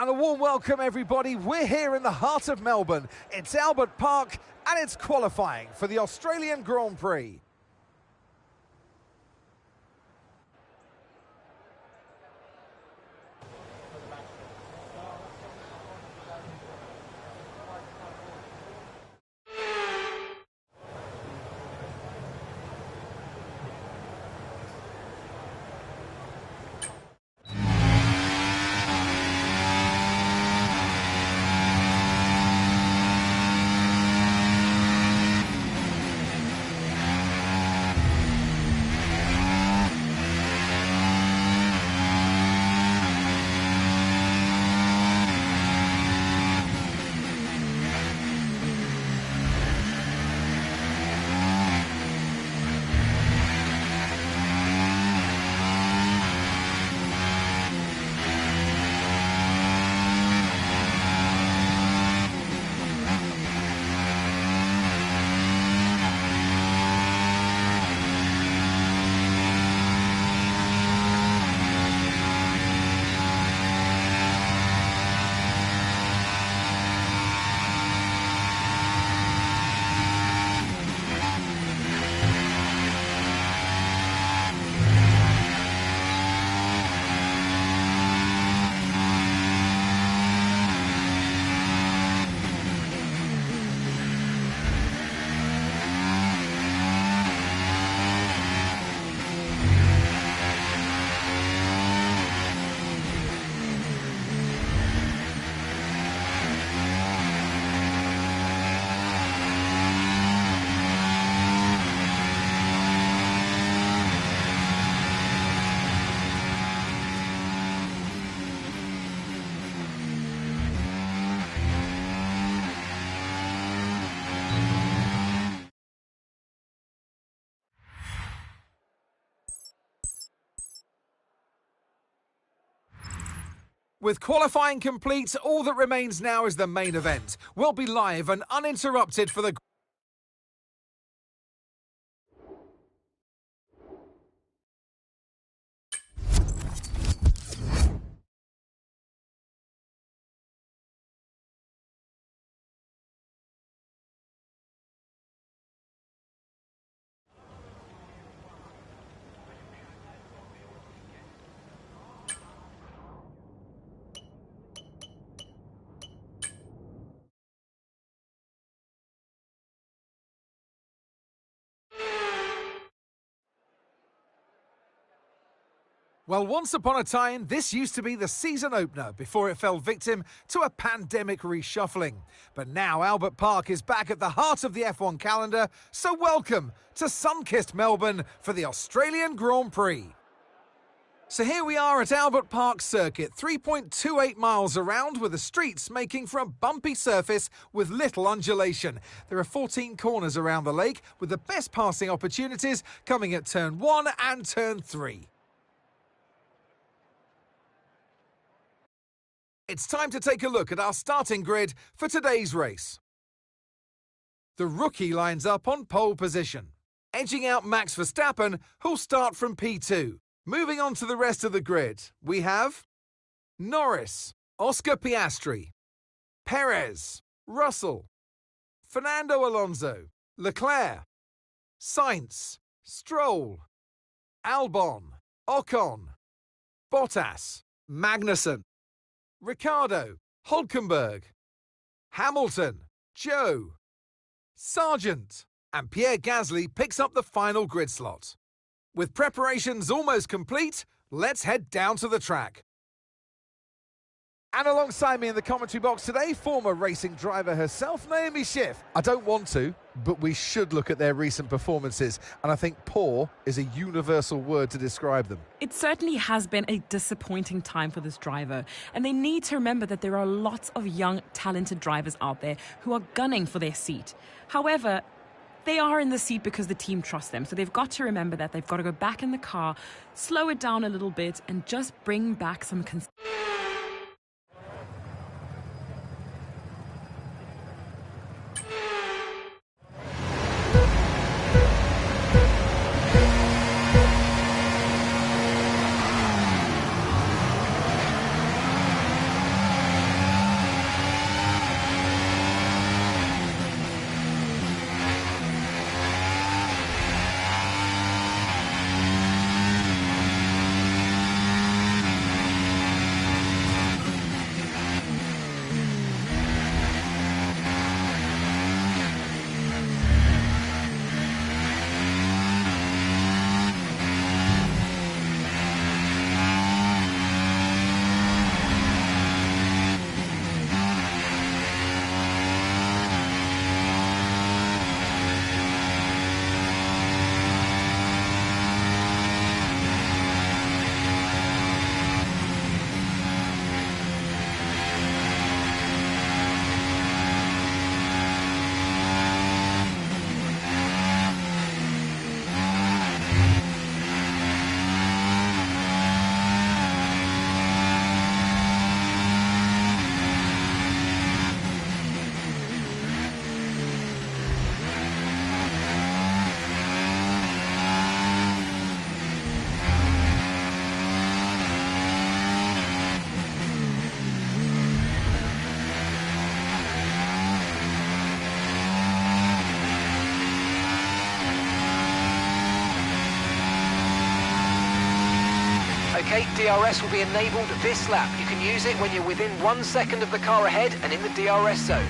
And a warm welcome, everybody. We're here in the heart of Melbourne. It's Albert Park, and it's qualifying for the Australian Grand Prix. With qualifying complete, all that remains now is the main event. We'll be live and uninterrupted for the... Well, once upon a time, this used to be the season opener before it fell victim to a pandemic reshuffling. But now Albert Park is back at the heart of the F1 calendar, so welcome to sun-kissed Melbourne for the Australian Grand Prix. So here we are at Albert Park Circuit, 3.28 miles around, with the streets making for a bumpy surface with little undulation. There are 14 corners around the lake, with the best passing opportunities coming at turn 1 and turn 3. It's time to take a look at our starting grid for today's race. The rookie lines up on pole position, edging out Max Verstappen, who'll start from P2. Moving on to the rest of the grid, we have Norris, Oscar Piastri, Perez, Russell, Fernando Alonso, Leclerc, Sainz, Stroll, Albon, Ocon, Bottas, Magnussen, Ricciardo, Hülkenberg, Hamilton, Joe, Sargent, and Pierre Gasly picks up the final grid slot. With preparations almost complete, let's head down to the track. And alongside me in the commentary box today, former racing driver herself, Naomi Schiff. I don't want to, but we should look at their recent performances, and I think poor is a universal word to describe them. It certainly has been a disappointing time for this driver, and they need to remember that there are lots of young, talented drivers out there who are gunning for their seat. However, they are in the seat because the team trusts them, so they've got to remember that they've got to go back in the car, slow it down a little bit, and just bring back some Okay, DRS will be enabled this lap. You can use it when you're within 1 second of the car ahead and in the DRS zone.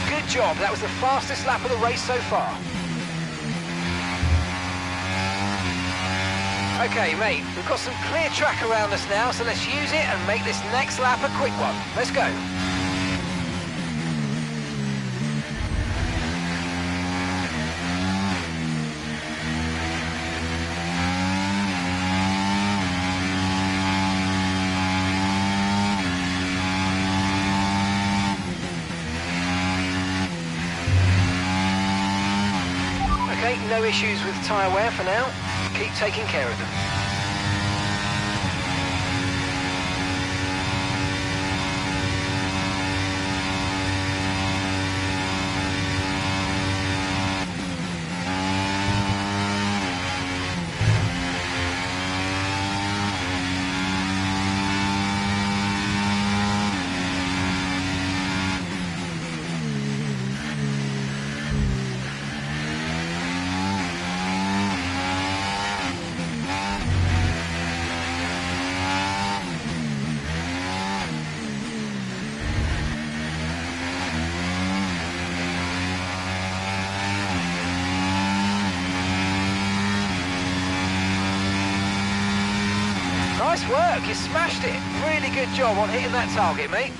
Good job, that was the fastest lap of the race so far. Okay, mate, we've got some clear track around us now, so let's use it and make this next lap a quick one. Let's go. Okay, no issues with tyre wear for now. Keep taking care of them. Nice work, you smashed it. Really good job on hitting that target, mate.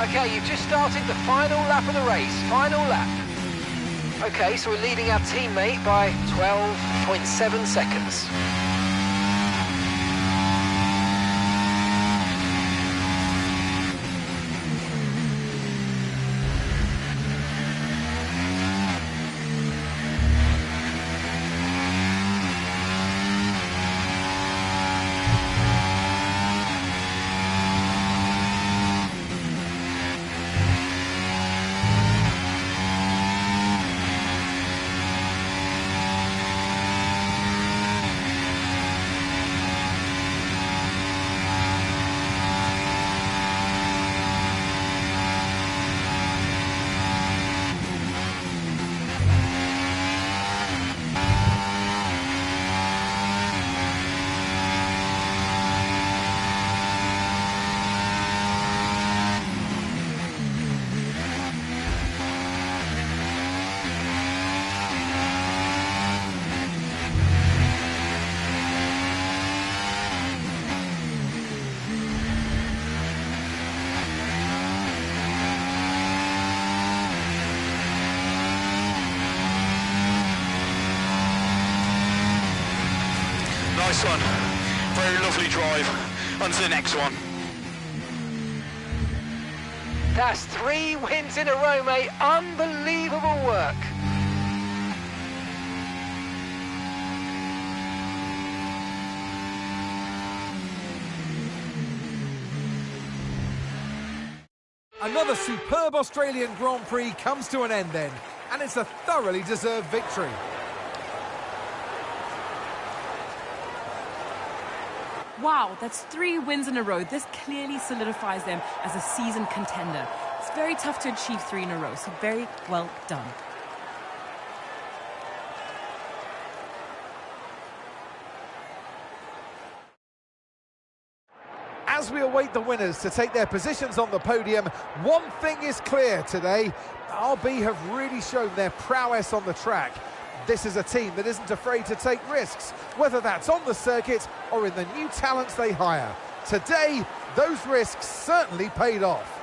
Okay, you've just started the final lap of the race. Final lap. Okay, so we're leading our teammate by 12.7 seconds. Nice one. Very lovely drive. On to the next one. That's 3 wins in a row, mate. Unbelievable work. Another superb Australian Grand Prix comes to an end then, and it's a thoroughly deserved victory. Wow, that's 3 wins in a row. This clearly solidifies them as a season contender. It's very tough to achieve 3 in a row, so very well done. As we await the winners to take their positions on the podium, one thing is clear today. RB have really shown their prowess on the track. This is a team that isn't afraid to take risks, whether that's on the circuit or in the new talents they hire. Today, those risks certainly paid off.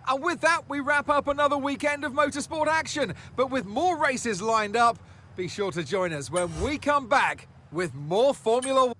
And with that, we wrap up another weekend of motorsport action. But with more races lined up, be sure to join us when we come back with more Formula 1.